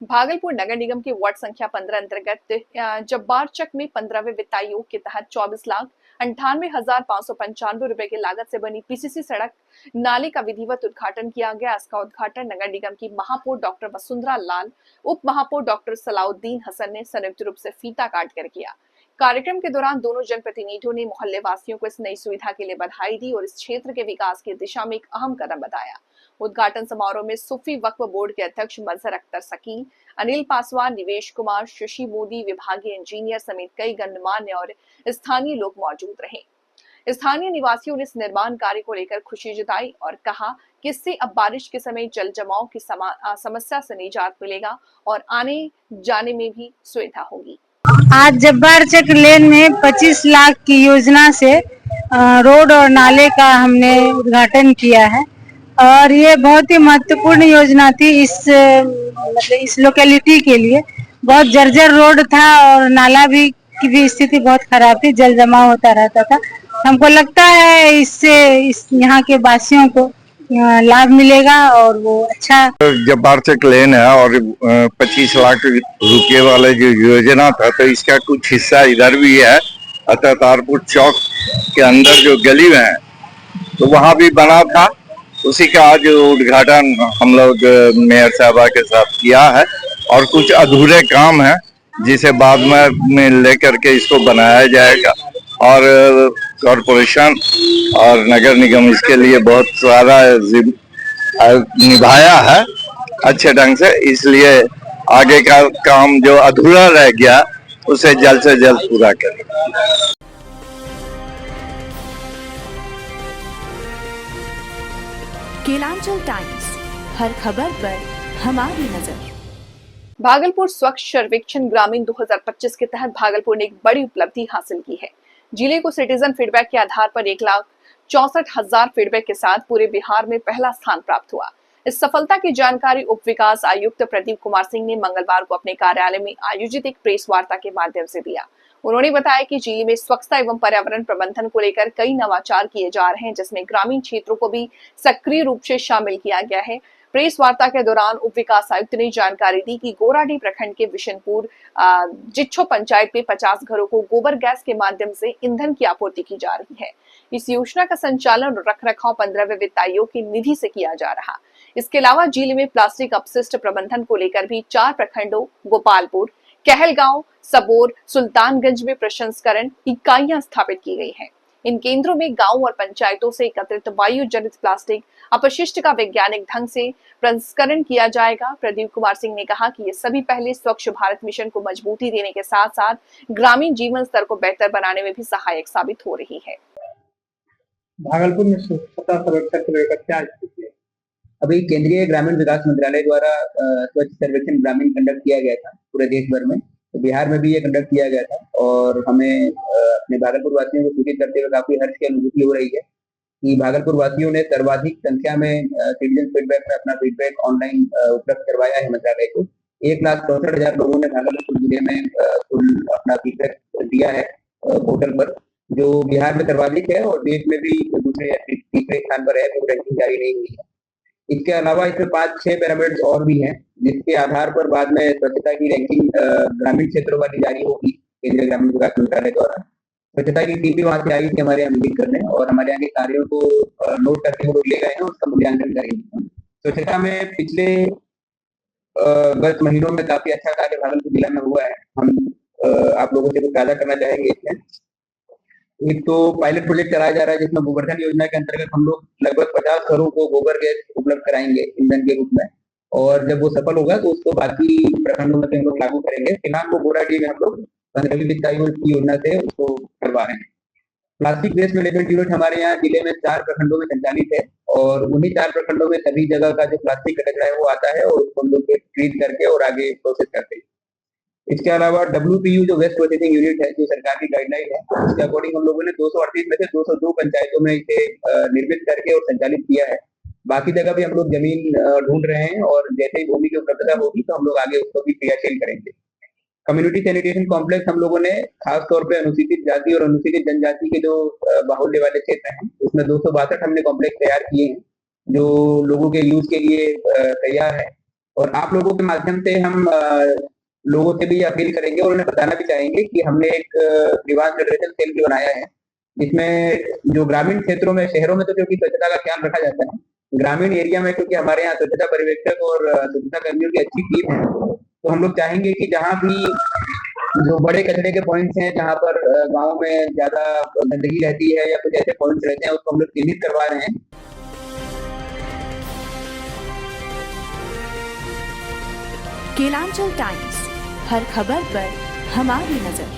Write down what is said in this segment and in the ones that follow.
भागलपुर नगर निगम की वार्ड संख्या 15 अंतर्गत जब्बार चक में 15वें वित्त आयोग के तहत 24,98,595 रुपए की लागत से बनी पीसीसी सड़क नाले का विधिवत उद्घाटन किया गया। इसका उद्घाटन नगर निगम की महापौर डॉक्टर वसुंधरा लाल, उप महापौर डॉक्टर सलाउद्दीन हसन ने संयुक्त रूप से फीता काट कर किया। कार्यक्रम के दौरान दोनों जनप्रतिनिधियों ने मोहल्ले वासियों को इस नई सुविधा के लिए बधाई दी और इस क्षेत्र के विकास की दिशा में एक अहम कदम बताया। उद्घाटन समारोह में सूफी वक्फ बोर्ड के अध्यक्ष मजहर अख्तर सकीन, अनिल पासवान, निवेश कुमार, शशि मोदी, विभागीय इंजीनियर समेत कई गणमान्य और स्थानीय लोग मौजूद रहे। स्थानीय निवासियों ने इस निर्माण कार्य को लेकर खुशी जताई और कहा कि इससे अब बारिश के समय जल जमाव की समस्या से निजात मिलेगा और आने जाने में भी सुविधा होगी। आज जब्बार चक लेन में 25 लाख की योजना से रोड और नाले का हमने उद्घाटन किया है और ये बहुत ही महत्वपूर्ण योजना थी। मतलब इस लोकेलिटी के लिए बहुत जर्जर रोड था और नाला भी की भी स्थिति बहुत खराब थी, जल जमाव होता रहता था। हमको लगता है इससे यहाँ के वासियों को लाभ मिलेगा और वो अच्छा। जब्बार चक लेन है और 25 लाख रुपए वाला जो योजना था, तो इसका कुछ हिस्सा इधर भी है। अतः तारपुर चौक के अंदर जो गली में है तो वहाँ भी बना था, उसी का आज उद्घाटन हम लोग मेयर साहबा के साथ किया है और कुछ अधूरे काम है जिसे बाद में लेकर के इसको बनाया जाएगा। और कॉरपोरेशन और नगर निगम इसके लिए बहुत सारा निभाया है अच्छे ढंग से, इसलिए आगे का काम जो अधूरा रह गया उसे जल्द से जल्द पूरा करें। केलांचल टाइम्स, हर खबर पर हमारी नजर। भागलपुर स्वच्छ सर्वेक्षण ग्रामीण 2025 के तहत भागलपुर ने एक बड़ी उपलब्धि हासिल की है। जिले को सिटीजन फीडबैक के आधार पर 1,64,000 फीडबैक के साथ पूरे बिहार में पहला स्थान प्राप्त हुआ। इस सफलता की जानकारी उप विकास आयुक्त प्रदीप कुमार सिंह ने मंगलवार को अपने कार्यालय में आयोजित एक प्रेस वार्ता के माध्यम से दिया। उन्होंने बताया कि जिले में स्वच्छता एवं पर्यावरण प्रबंधन को लेकर कई नवाचार किए जा रहे हैं, जिसमें ग्रामीण क्षेत्रों को भी सक्रिय रूप से शामिल किया गया है। प्रेस वार्ता के दौरान उप विकास आयुक्त ने जानकारी दी कि गोराडीह प्रखंड के विशनपुर जिच्छो पंचायत में 50 घरों को गोबर गैस के माध्यम से ईंधन की आपूर्ति की जा रही है। इस योजना का संचालन और रखरखाव 15वें वित्त आयोग की निधि से किया जा रहा। इसके अलावा जिले में प्लास्टिक अपशिष्ट प्रबंधन को लेकर भी 4 प्रखंडों गोपालपुर, कहलगांव, सबोर, सुल्तानगंज में प्रसंस्करण इकाइयां स्थापित की गई हैं। इन केंद्रों में गांव और पंचायतों से एकत्रित वायु जनित प्लास्टिक अपशिष्ट का वैज्ञानिक ढंग से प्रसंस्करण किया जाएगा। प्रदीप कुमार सिंह ने कहा कि ये सभी पहले स्वच्छ भारत मिशन को मजबूती देने के साथ साथ ग्रामीण जीवन स्तर को बेहतर बनाने में भी सहायक साबित हो रही है। भागलपुर में स्वच्छता सर्वेक्षण को लेकर क्या स्थिति है? अभी केंद्रीय ग्रामीण विकास मंत्रालय द्वारा स्वच्छ सर्वेक्षण ग्रामीण कंडक्ट किया गया था पूरे देश भर में, तो बिहार में भी ये कंडक्ट किया गया था और हमें अपने भागलपुर वासियों को सूचित करते हुए काफी हर्ष की अनुभूति हो रही है कि भागलपुर वासियों ने सर्वाधिक संख्या में सिटीजन फीडबैक में अपना फीडबैक ऑनलाइन उपलब्ध करवाया है मंत्रालय को। 1,64,000 लोगों ने भागलपुर जिले में कुल अपना फीडबैक दिया है पोर्टल पर, जो बिहार में सर्वाधिक है और देश में भी तीसरे स्थान पर है, तो रैंकिंग जारी नहीं हुई है। इसके अलावा इसमें 5-6 पिरामिड्स और भी हैं, जिसके आधार पर बाद में स्वच्छता की रैंकिंग ग्रामीण क्षेत्रों वाली जारी होगी केंद्रीय ग्रामीण विकास मंत्रालय द्वारा। स्वच्छता की टीम भी वहां से आई थी हमारे यहाँ विजिट करने और हमारे यहाँ के कार्यों को नोट करके वो ले गए हैं, उसका मूल्यांकन करेंगे। स्वच्छता में पिछले गत महीनों में काफी अच्छा कार्य भागलपुर जिला में हुआ है। हम आप लोगों से कुछ साझा करना चाहेंगे इसमें। एक तो पायलट प्रोजेक्ट चलाया जा रहा है जिसमें गोवर्धन योजना के अंतर्गत हम लोग लगभग 50 घरों को गोबर गैस उपलब्ध कराएंगे ईंधन के रूप में, और जब वो सफल होगा तो उसको बाकी प्रखंडों में हम लोग लागू करेंगे। फिलहाल वो गोराडीह में हम लोग 15वीं वित्त आयोग की योजना से उसको करवा रहे हैं। प्लास्टिक वेस्ट मैनेजमेंट यूनिट हमारे यहाँ जिले में 4 प्रखंडों में संचालित है और उन्हीं 4 प्रखंडों में सभी जगह का जो प्लास्टिक का कचरा है वो आता है और उसको हम लोग ट्रीट करके और आगे प्रोसेस करते हैं। इसके अलावा WPU जो वेस्ट प्रोसेसिंग यूनिट है, जो सरकार की गाइडलाइन है, उसके अकॉर्डिंग हम लोगों ने 238 में से 202 पंचायतों में इसे निर्मित करके और संचालित किया है। बाकी जगह भी हम लोग जमीन ढूंढ रहे हैं और जैसे ही भूमि की उपलब्धता होगी तो हम लोग आगे उसको भी क्रियाशील करेंगे। कम्युनिटी सैनिटेशन कॉम्प्लेक्स हम लोगों ने खासतौर पे अनुसूचित जाति और अनुसूचित जनजाति के जो बाहुल्य वाले क्षेत्र हैं उसमें 262 हमने कॉम्प्लेक्स तैयार किए हैं जो लोगों के यूज के लिए तैयार है और आप लोगों के माध्यम से हम लोगों से भी अपील करेंगे और उन्हें बताना भी चाहेंगे कि हमने एक डिमांड जनरेशन सेल भी बनाया है, जिसमें जो ग्रामीण क्षेत्रों में, शहरों में तो क्योंकि स्वच्छता का ख्याल रखा जाता है, ग्रामीण एरिया में क्योंकि हमारे यहाँ स्वच्छता पर्यवेक्षक और स्वच्छता कर्मियों की अच्छी टीम है, तो हम लोग चाहेंगे कि जहाँ भी जो बड़े कचरे के पॉइंट्स हैं, जहाँ पर गाँव में ज्यादा गंदगी रहती है या कुछ ऐसे पॉइंट्स रहते हैं, उसको हम लोग चिन्हित करवा रहे हैं। केलांचल टाइम्स, हर खबर पर हमारी नजर।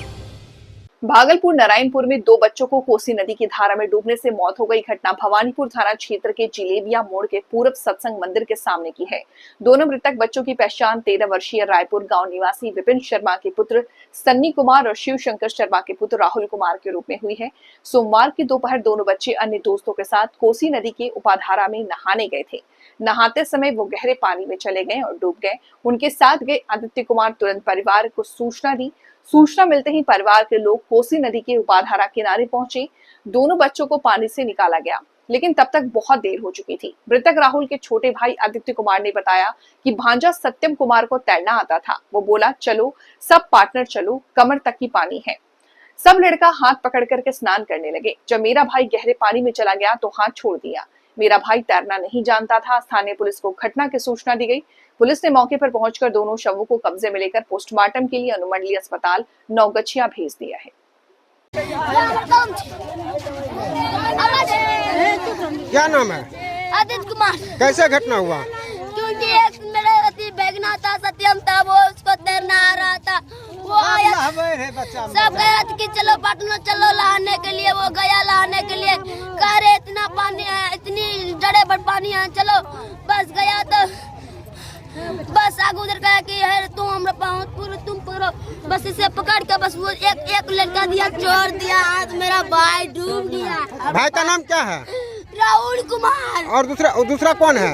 भागलपुर नारायणपुर में 2 बच्चों को कोसी नदी की धारा में डूबने से मौत हो गई घटना भवानीपुर थाना क्षेत्र के जिलेबिया मोड़ के पूर्व सत्संग मंदिर के सामने की है। दोनों मृतक बच्चों की पहचान 13 वर्षीय रायपुर गांव निवासी विपिन शर्मा के पुत्र सन्नी कुमार और शिव शंकर शर्मा के पुत्र राहुल कुमार के रूप में हुई है। सोमवार की दोपहर दोनों बच्चे अन्य दोस्तों के साथ कोसी नदी के उपाधारा में नहाने गए थे। नहाते समय वो गहरे पानी में चले गए और डूब गए। उनके साथ गए आदित्य कुमार तुरंत परिवार को सूचना दी। सूचना मिलते ही परिवार के लोग कोसी नदी के उपाधारा किनारे पहुंचे। दोनों बच्चों को पानी से निकाला गया, लेकिन तब तक बहुत देर हो चुकी थी। मृतक राहुल के छोटे भाई आदित्य कुमार ने बताया कि भांजा सत्यम कुमार को तैरना आता था। वो बोला, चलो सब पार्टनर चलो, कमर तक की पानी है। सब लड़का हाथ पकड़ करके स्नान करने लगे। जब मेरा भाई गहरे पानी में चला गया तो हाथ छोड़ दिया। मेरा भाई तैरना नहीं जानता था। स्थानीय पुलिस को घटना की सूचना दी गई। पुलिस ने मौके पर पहुंचकर दोनों शवों को कब्जे में लेकर पोस्टमार्टम के लिए अनुमंडलीय अस्पताल नौगछिया भेज दिया है। क्या नाम है? आदित्य कुमार। कैसे घटना हुआ? क्योंकि एक मेरा बैगना था, सत्यम था, वो उसको तैरना आ रहा था। वो आया, सब गया कि चलो पार्टनर चलो नहाने के लिए। वो गया नहाने के लिए, कह रहे इतना पानी है, इतनी जड़े पर पानी है, चलो। बस गया तो बस आगे उधर गया कि है तुम हमरा पूरा तुम पकड़ो। बस इसे पकड़ के बस वो एक लड़का दिया, छोड़ दिया हाथ, मेरा भाई डूब गया। भाई का नाम क्या है? राहुल कुमार। और दूसरा कौन है?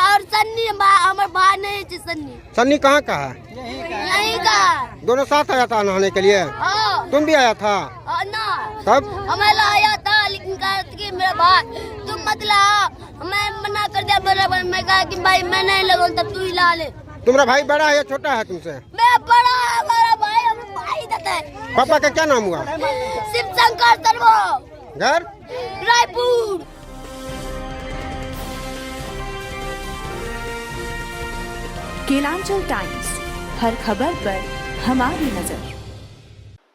और सन्नी, हमारे भाई नहीं थे। सन्नी सन्नी कहाँ का है? यहीं का। दोनों साथ आया था नहाने के लिए? तुम भी आया था? ना तब हमें लाया था, लेकिन कहा कि मेरा भाई तुम मत लाओ। मैं मना कर दिया बराबर। मैं कहा कि भाई मैं नहीं लगाऊं, तब तू ही ला ले। तुम्हारा भाई बड़ा है या छोटा है तुमसे? मैं बड़ा है, हमारा भाई हमें भाई देता है। पापा का क्या नाम हुआ? शिव शंकर शर्मा। घर? रायपुर। केलांचल टाइम्स, हर खबर पर हमारी नजर।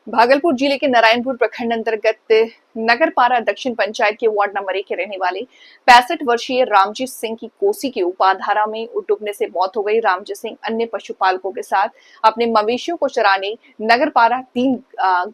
भागलपुर जिले के नारायणपुर प्रखंड अंतर्गत नगरपारा दक्षिण पंचायत के वार्ड नंबर 1 के रहने वाले 65 वर्षीय रामजी सिंह की कोसी के उपाधारा में डूबने से मौत हो गई। रामजी सिंह अन्य पशुपालकों के साथ अपने मवेशियों को चराने नगरपारा 3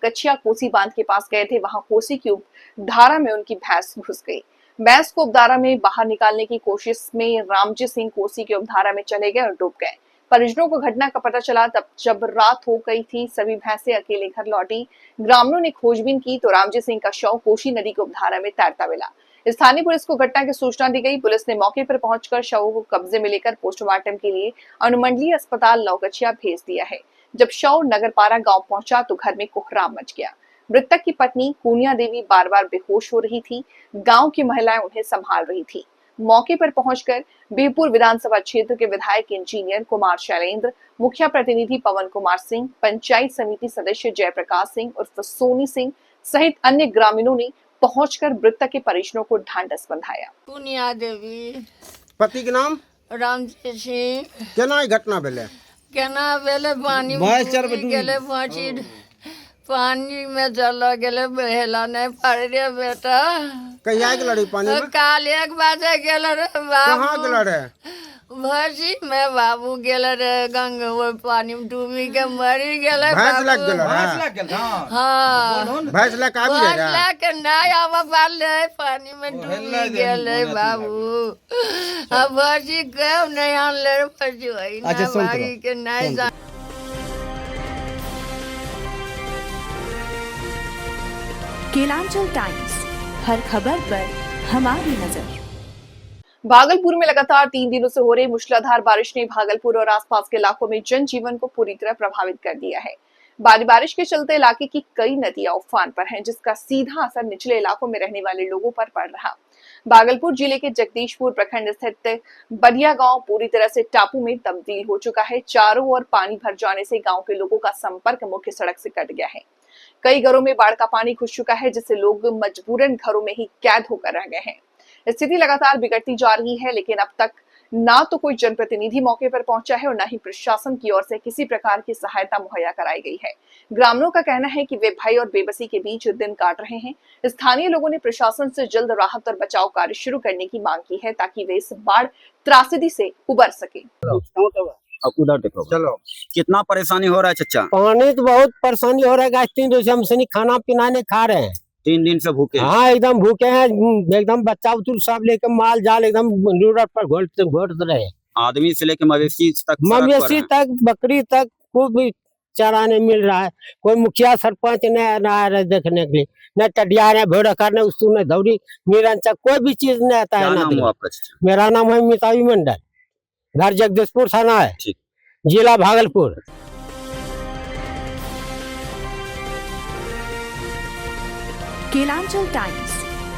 गछिया कोसी बांध के पास गए थे। वहां कोसी की उपधारा में उनकी भैंस घुस गई। भैंस को उपधारा में बाहर निकालने की कोशिश में रामजी सिंह कोसी के उपधारा में चले गए और डूब गए। परिजनों को घटना का पता चला तब जब रात हो गई थी। सभी भैंसें अकेले घर लौटी। ग्रामीणों ने खोजबीन की तो रामजी सिंह का शव कोसी नदी के उपधारा में तैरता मिला। स्थानीय पुलिस को घटना की सूचना दी गई। पुलिस ने मौके पर पहुंचकर शवों को कब्जे में लेकर पोस्टमार्टम के लिए अनुमंडलीय अस्पताल नौगछिया भेज दिया है। जब शव नगरपारा गांव पहुंचा तो घर में कोहराम मच गया। मृतक की पत्नी पूनिया देवी बार बार बेहोश हो रही थी। गांव की महिलाएं उन्हें संभाल रही थी। मौके पर पहुंचकर बिहपुर विधानसभा क्षेत्र के विधायक इंजीनियर कुमार शैलेंद्र, मुखिया प्रतिनिधि पवन कुमार सिंह, पंचायत समिति सदस्य जयप्रकाश सिंह उर्फ सोनी सिंह सहित अन्य ग्रामीणों ने पहुंचकर मृतक के परिजनों को ढांढस बंधाया। पूनिया देवी। पति के नाम? रामजी सिंह। केना घटना भेले? केना भेले? पानी गेले, पानी में चला गेले, बहेला नहीं पड़ रे बेटा। कहिया गेल रे पानी में? काल 1 बजे गेल रे बाबू। कहाँ गेल रे? भसी में बाबू गेल रे गंगा, वो पानी में डूबी के मरी गेल। भैंस लग गेल रे? हाँ, भैंस लग आबि रे? भैंस लग नहीं आवा पाले, पानी में डूबी गेल बाबू। अब भसी क्यों नहीं आनले रे? भसी वही ना भागी के नहीं जा। केलांचल टाइम्स, हर खबर पर हमारी नजर। भागलपुर में लगातार 3 दिनों से हो रही मूसलाधार बारिश ने भागलपुर और आसपास के इलाकों में जनजीवन को पूरी तरह प्रभावित कर दिया है। भारी बारिश के चलते इलाके की कई नदियां उफान पर हैं, जिसका सीधा असर निचले इलाकों में रहने वाले लोगों पर पड़ रहा। भागलपुर जिले के जगदीशपुर प्रखंड स्थित बलिया गांव पूरी तरह से टापू में तब्दील हो चुका है। चारों ओर पानी भर जाने से गांव के लोगों का संपर्क मुख्य सड़क से कट गया है। कई घरों में बाढ़ का पानी घुस चुका है, जिससे लोग मजबूरन घरों में ही कैद होकर रह गए हैं। स्थिति लगातार बिगड़ती जा रही है, लेकिन अब तक ना तो कोई जनप्रतिनिधि मौके पर पहुंचा है और न ही प्रशासन की ओर से किसी प्रकार की सहायता मुहैया कराई गई है। ग्रामीणों का कहना है कि वे भय और बेबसी के बीच दिन काट रहे हैं। स्थानीय लोगों ने प्रशासन से जल्द राहत और बचाव कार्य शुरू करने की मांग की है, ताकि वे इस बाढ़ त्रासदी से उबर सके। उधर देखो, चलो। कितना परेशानी हो रहा है चचा। पानी तो बहुत परेशानी हो रहा है। 3 दिन से हम सनी खाना पीना नहीं खा रहे हैं। 3 दिन से भूखे हैं। हाँ, एकदम भूखे हैं। एकदम बच्चा उतुल सब लेकर माल जाल एकदम रोड पर घोट रहे हैं। आदमी से लेके मवेशी तक, मवेशी तक, बकरी तक, कोई भी चारा नहीं मिल रहा है। कोई मुखिया सरपंच नहीं आ रहे देखने के लिए, न टडिया ने भेड़ करने उसको न दौड़ी निरंचक कोई भी चीज नहीं आता है। मेरा नाम है मितावी मंडल, घर जगदीशपुर थाना है, जिला भागलपुर। केलांचल टाइम्स,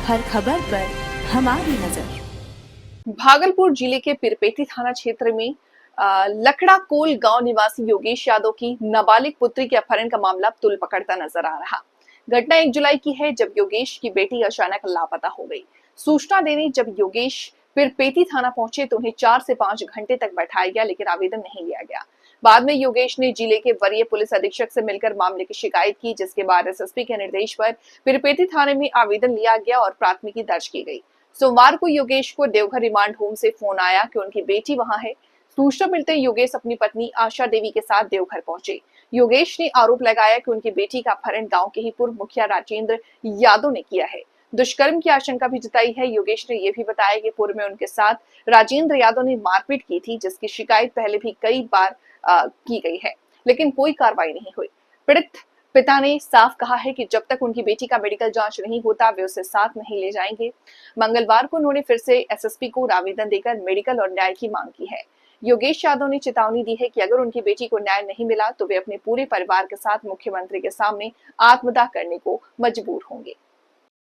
हर खबर पर हमारी नजर। भागलपुर जिले के पिरपेटी थाना क्षेत्र में लकड़ा कोल गांव निवासी योगेश यादव की नाबालिग पुत्री के अपहरण का मामला तुल पकड़ता नजर आ रहा। घटना 1 जुलाई की है, जब योगेश की बेटी अचानक लापता हो गई। सूचना देने जब योगेश पिरपेटी थाना पहुंचे तो उन्हें 4 से 5 घंटे तक बैठाया गया, लेकिन आवेदन नहीं लिया गया। बाद में योगेश ने जिले के वरीय पुलिस अधीक्षक से मिलकर मामले की शिकायत की, जिसके बाद एसएसपी के निर्देश पर पिरपेटी थाने में आवेदन लिया गया और प्राथमिकी दर्ज की गई। सोमवार को योगेश को देवघर रिमांड होम से फोन आया कि उनकी बेटी वहां है। सूचना मिलते योगेश अपनी पत्नी आशा देवी के साथ देवघर पहुंचे। योगेश ने आरोप लगाया कि उनकी बेटी का अपहरण गांव के ही पूर्व मुखिया राजेंद्र यादव ने किया है। दुष्कर्म की आशंका भी जताई है। योगेश ने यह भी बताया कि पूर्व में उनके साथ राजेंद्र यादव ने मारपीट की थी, जिसकी शिकायत पहले भी कई बार की गई है, लेकिन कोई कार्रवाई नहीं हुई। पीड़ित पिता ने साफ कहा है कि जब तक उनकी बेटी का मेडिकल जांच नहीं होता, वे उसे साथ नहीं ले जाएंगे। मंगलवार को उन्होंने फिर से एसएसपी को आवेदन देकर मेडिकल और न्याय की मांग की है। योगेश यादव ने चेतावनी दी है कि अगर उनकी बेटी को न्याय नहीं मिला तो वे अपने पूरे परिवार के साथ मुख्यमंत्री के सामने आत्मदाह करने को मजबूर होंगे।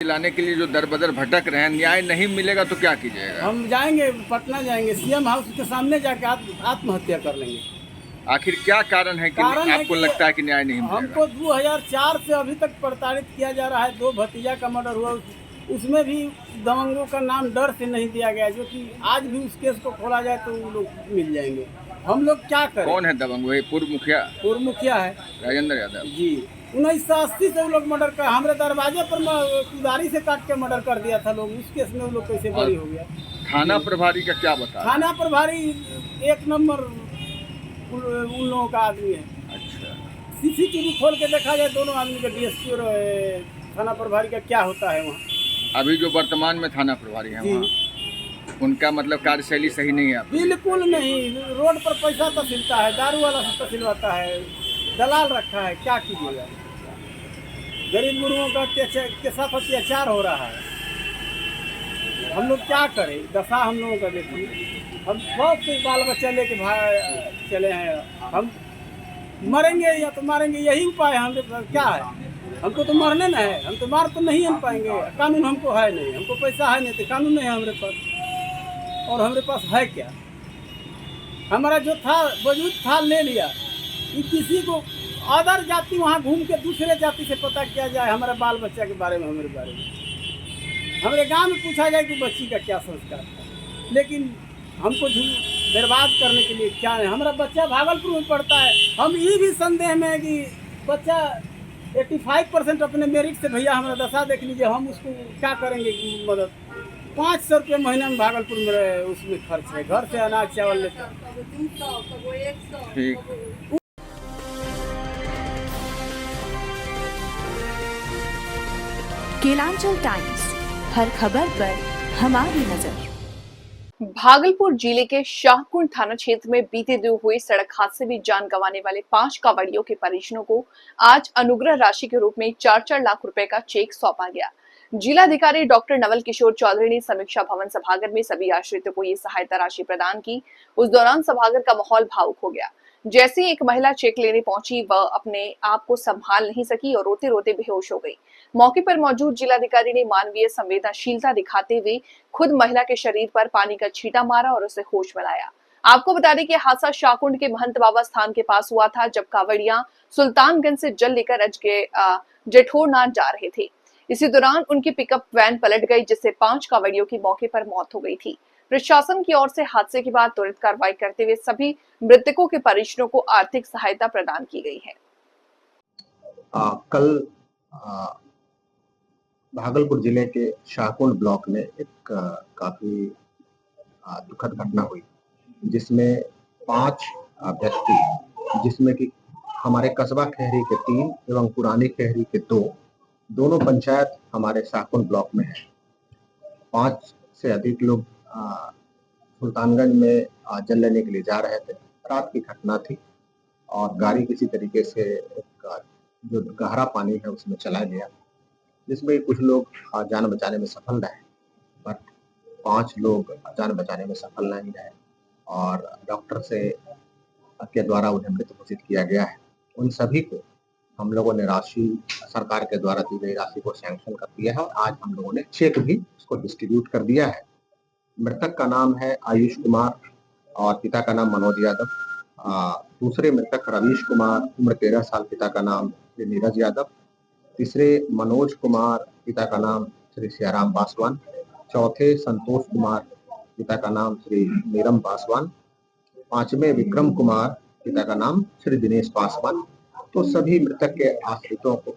लाने के लिए जो दर बदर भटक रहे हैं, न्याय नहीं मिलेगा तो क्या कीजिएगा? हम जाएंगे, पटना जाएंगे, सीएम हाउस के सामने जाके आत्महत्या कर लेंगे। आखिर क्या कारण है कि आपको लगता है कि न्याय नहीं मिलेगा? हमको 2004 से अभी तक प्रताड़ित किया जा रहा है। 2 भतीजा का मर्डर हुआ, उसमें भी दबंगों का नाम डर से नहीं दिया गया, जो कि आज भी उस केस को खोला जाए तो वो लोग मिल जाएंगे। हम लोग क्या करें? कौन है दबंग? वही पूर्व मुखिया है राजेंद्र यादव जी। 1980 से वो लोग मर्डर कर, हमारे दरवाजे पर कुदारी से काट के मर्डर कर दिया था लोग। उस केस में वो लोग कैसे बरी हो गया? थाना प्रभारी का क्या बता? थाना प्रभारी 1 नंबर उन लोगों का आदमी है। अच्छा, सीसीटीवी खोल के देखा जाए दोनों आदमी का, डीएसपी और थाना प्रभारी का क्या होता है वहाँ। अभी जो वर्तमान में थाना प्रभारी है वहाँ, उनका मतलब कार्यशैली सही नहीं है? बिल्कुल नहीं। रोड पर पैसा तहसीलता है, दारू वाला से तहसीलवाता है, दलाल रखा है। क्या कीजिएगा? गरीब गुरुओं का के साथ अत्याचार हो रहा है। हम लोग क्या करें? दशा हम लोगों का देखिए। हम बहुत से बाल बच्चा लेके चले हैं। हम मरेंगे या तो मारेंगे, यही उपाय है। हमके पास क्या है? हमको तो मरने न है, हम तो मार तो नहीं हम पाएंगे। कानून हमको है नहीं, हमको पैसा है नहीं तो कानून नहीं है हमारे पास। और हमारे पास है क्या? हमारा जो था वजूद था ले लिया। कि किसी को अदर जाति वहाँ घूम के दूसरे जाति से पता किया जाए हमारे बाल बच्चा के बारे में, हमारे बारे में, हमारे गांव में पूछा जाए कि बच्ची का क्या संस्कार था। लेकिन हमको बर्बाद करने के लिए क्या है? हमारा बच्चा भागलपुर में पढ़ता है। हम ये भी संदेह में है कि बच्चा 85% अपने मेरिट से, भैया हमारा दशा देख लीजिए, हम उसको क्या करेंगे मदद? 500 रुपये महीना में भागलपुर में उसमें खर्च है। घर से अनाज चावल लेते हैं। केलांचल टाइम्स, हर खबर पर हमारी नजर। भागलपुर जिले के शाहकुंड थाना क्षेत्र में बीते दिन हुए सड़क हादसे में जान गंवाने वाले 5 कांवड़ियों के परिजनों को आज अनुग्रह राशि के रूप में 4-4 लाख रुपए का चेक सौंपा गया। जिलाधिकारी डॉक्टर नवल किशोर चौधरी ने समीक्षा भवन सभागार में सभी आश्रितों को ये सहायता राशि प्रदान की। उस दौरान सभागार का माहौल भावुक हो गया। जैसे ही एक महिला चेक लेने पहुंची, वह अपने आप को संभाल नहीं सकी और रोते रोते बेहोश हो गई। मौके पर मौजूद जिलाधिकारी ने मानवीय संवेदनशीलता दिखाते हुए खुद महिला के शरीर पर पानी का छींटा मारा और उसे होश में लाया। आपको बता दें कि हादसा शाहकुंड के महंत बाबा स्थान के पास हुआ था, जब कांवड़ियां सुल्तानगंज से जल लेकर जेठोरनाथ जा रहे थे। इसी दौरान उनकी पिकअप वैन पलट गई, जिससे 5 कांवड़ियों की मौके पर मौत हो गई थी। प्रशासन की ओर से हादसे के बाद त्वरित कार्रवाई करते हुए सभी मृतकों के परिजनों को आर्थिक सहायता प्रदान की गई है। कल भागलपुर जिले के शाहकुंड ब्लॉक में एक काफी दुखद घटना हुई, जिसमें 5 व्यक्ति, जिसमें कि हमारे कस्बा खैरी के 3 एवं पुरानी खैरी के 2, दोनों पंचायत हमारे शाहकुंड ब्लॉक में है। 5 से अधिक लोग सुल्तानगंज में जल लेने के लिए जा रहे थे। रात की घटना थी और गाड़ी किसी तरीके से जो गहरा पानी है उसमें चला गया, जिसमें कुछ लोग जान बचाने में सफल रहे, पर 5 लोग जान बचाने में सफल नहीं रहे और डॉक्टर के द्वारा उन्हें मृत घोषित किया गया है। उन सभी को हम लोगों ने राशि, सरकार के द्वारा दी गई राशि को सैंक्शन कर दिया है और आज हम लोगों ने चेक भी उसको डिस्ट्रीब्यूट कर दिया है। मृतक का नाम है आयुष कुमार और पिता का नाम मनोज यादव। दूसरे मृतक रवीश कुमार, उम्र 13 साल, पिता का नाम श्री नीरज यादव। तीसरे मनोज कुमार, पिता का नाम श्री सियाराम पासवान। चौथे संतोष कुमार, पिता का नाम श्री नीरम पासवान। 5वें विक्रम कुमार, पिता का नाम श्री दिनेश पासवान। तो सभी मृतक के आश्रितों को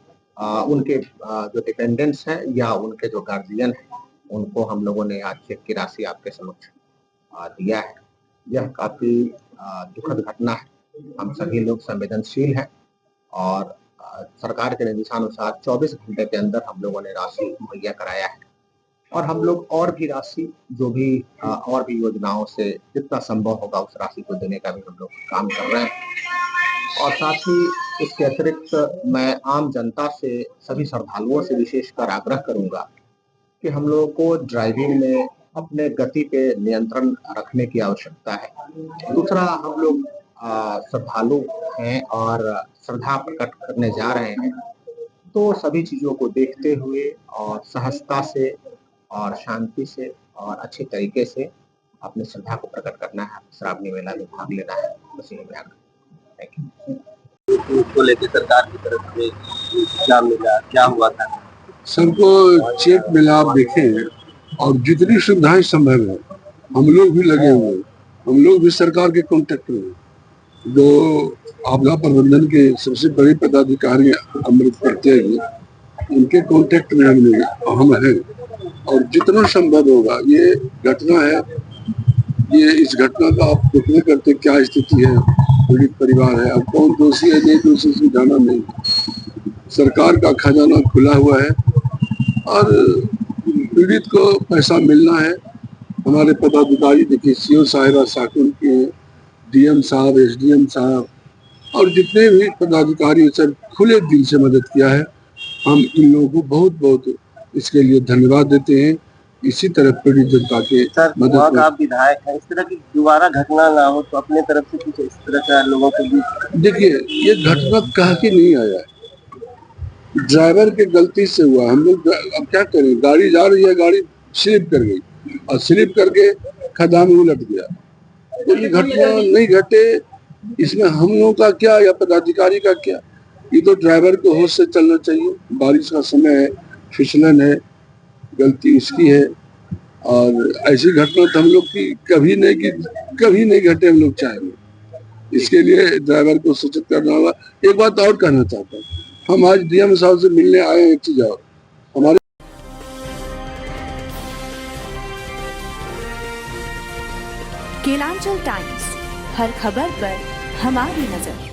उनके जो डिपेंडेंट्स हैं या उनके जो गार्जियन हैं, उनको हम लोगों ने आज चेक की राशि आपके समक्ष दिया है। यह काफी दुखद घटना है। हम सभी लोग संवेदनशील हैं और सरकार के निर्देशानुसार 24 घंटे के अंदर हम लोगों ने राशि मुहैया कराया है और हम लोग और भी राशि जो भी और भी योजनाओं से जितना संभव होगा उस राशि को देने का भी हम लोग काम कर रहे हैं। और साथ ही इसके अतिरिक्त मैं आम जनता से, सभी श्रद्धालुओं से विशेषकर आग्रह करूंगा कि हम लोगों को ड्राइविंग में अपने गति पे नियंत्रण रखने की आवश्यकता है। दूसरा, हम लोग श्रद्धालु हैं और श्रद्धा प्रकट करने जा रहे हैं, तो सभी चीजों को देखते हुए और सहजता से और शांति से और अच्छे तरीके से अपनी श्रद्धा को प्रकट करना है। श्रावणी मेला में भाग लेना है, बस यही उसको लेकर सरकार की तरफ से क्या मिला, क्या हुआ था? सबको चेक मिला, आप देखें, और जितनी सुविधाएं संभव है हम लोग भी लगे हुए, हम लोग भी सरकार के कॉन्टेक्ट में। जो आपदा प्रबंधन के सबसे बड़े पदाधिकारी अमृत प्रत्यय, उनके कॉन्टेक्ट में हम हैं और जितना संभव होगा। ये घटना है, ये इस घटना का आप देखने करते क्या स्थिति है, पीड़ित परिवार है, अब कौन दोषी है नहीं दोषी से जाना नहीं। सरकार का खजाना खुला हुआ है और पीड़ित को पैसा मिलना है। हमारे पदाधिकारी देखिए, सीओ साहिबा शाहकुंड के, डीएम साहब, एसडीएम साहब और जितने भी पदाधिकारी सब खुले दिल से मदद किया है। हम इन लोगों को बहुत बहुत इसके लिए धन्यवाद देते हैं। इसी तरह पीड़ित जनता के मदद। आप विधायक हैं, इस तरह की दोबारा घटना ना हो तो अपने तरफ से कुछ इस तरह का लोगों को भी। देखिए, ये घटना कहा कि नहीं आया है, ड्राइवर के गलती से हुआ। हम लोग अब क्या करें, गाड़ी जा रही है, गाड़ी स्लिप कर गई और स्लिप करके खड्डा में उलट गया। तो ये घटना नहीं घटे, इसमें हम लोगों का क्या या पदाधिकारी का क्या। ये तो ड्राइवर को होश से चलना चाहिए। बारिश का समय है, फिसलन है, गलती उसकी है और ऐसी घटना तो हम लोग की कभी नहीं घटे, हम लोग चाहेंगे। इसके लिए ड्राइवर को सूचित करना होगा। एक बात और कहना चाहता हूँ, हम आज डीएम साहब से मिलने आए हैं। एक चीज और, हमारे केलांचल टाइम्स, हर खबर पर हमारी नजर।